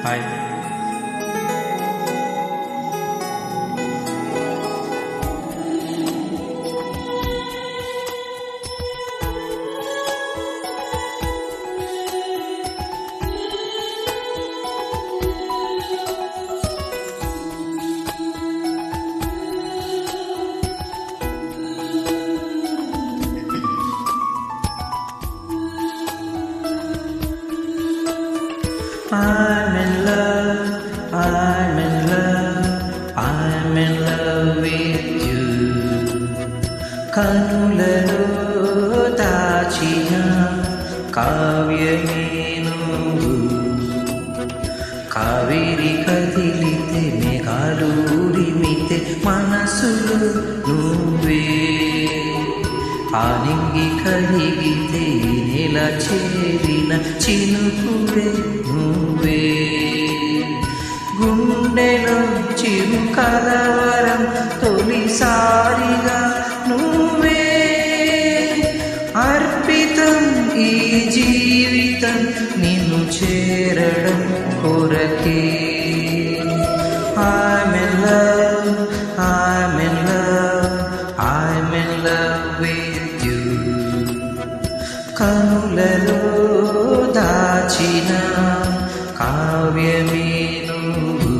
Hi. I'm in love, I'm in love, I'm in love with you. కనులలో దాచిన కావ్యమే నువ్వు, కావేరి కదిలితే మేఘాలు ఉరిమితే మనసులు నువ్వే, ఆనింగి కలిగితే నెల చేరిన చినుకువే నువ్వే, గుండెలో చిరు కలవరం తొలిసారిగా నువ్వే, అర్పితం ఈ జీవితం నిన్ను చేరడం కొరకే. I'm in love, I'm in love, I'm in love with you. కనులలో దాచిన కావ్యమే నువ్వు.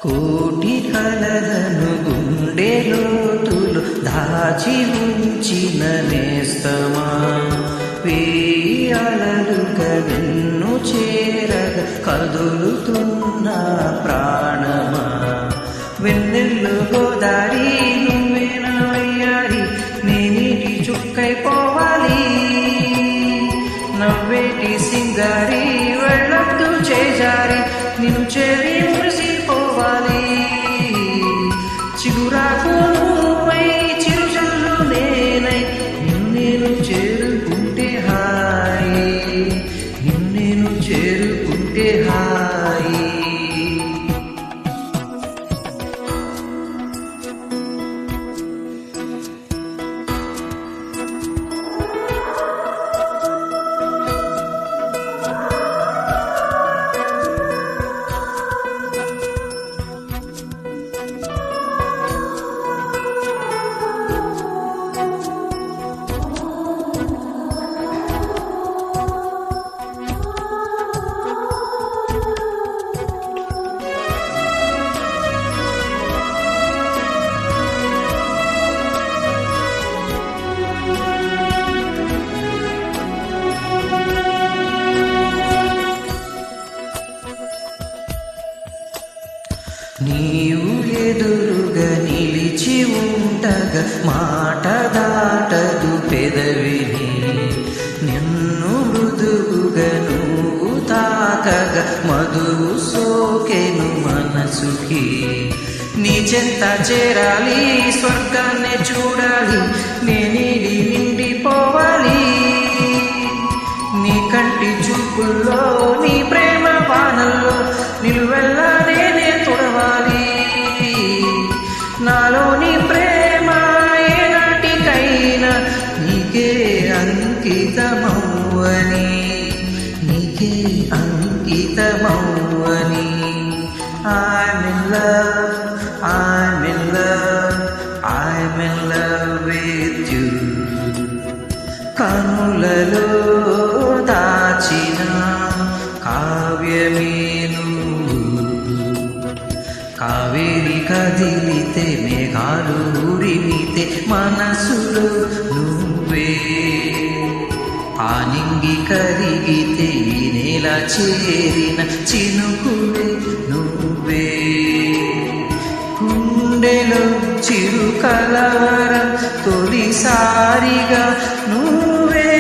కోటి కలలను గుండె లోతులు దాచి ఉంచిన నేస్తమా, వేయాలలుగా నిన్ను చేరగ కదులుతున్న ప్రాణమా, వెన్నెల్లు గోదారి నువ్వేనా వయ్యారి, నేనీటి చుక్కైపోవాలి, నవ్వేటి సింగారి వెళ్ళొద్దు చేజారి, నిన్ను చేరి మురిసిపోవాలి, చిగురాకు నువ్వై చిరుజల్లు నేనై, నిన్ను నేను చేరుకుంటే హాయి, నిన్ను నేను చేరుకుంటే హాయి. నీవు ఎదురుగా నిలిచి ఉండగా మాట దాటదు పెదవిని, నిన్ను మృదువుగా నువ్వు తాకగా మధువు సోకెను మనసుకి, నీ చెంత చేరాలి స్వర్గాన్ని చూడాలి, నేనిడి నిండిపోవాలి, నీ కంటి చూపుల్లో నీ ప్రేమ బాణల్లో నిలువెల్లా నేనే తొడవాలి, నాలోని ప్రేమ ఏనాటికైనా నీకే అంకితమవ్వని, నీకే అంకితమవ్వని. I'm in love, I'm in love, I'm in love with you. కనులలో దాచిన కావ్యమే నువ్వు, కావేరి కదిలితే మేఘాలు ఉరిమితే మనసులో నువ్వే, ఆనింగి కరిగితే ఈ నేల చేరిన చినుకువే నువ్వే, గుండెలో చిరు కలవరం తొలిసారిగా నువ్వే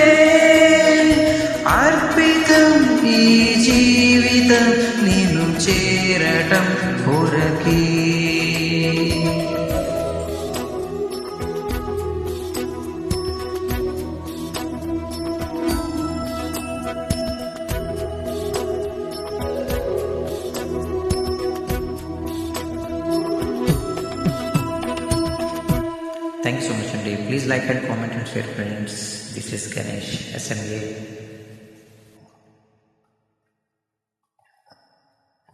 అర్పితం ఈ జీవితం నిన్ను చేరటం కొరకే. Thanks so much, and please like and comment and share, friends. This is Ganesh SMA.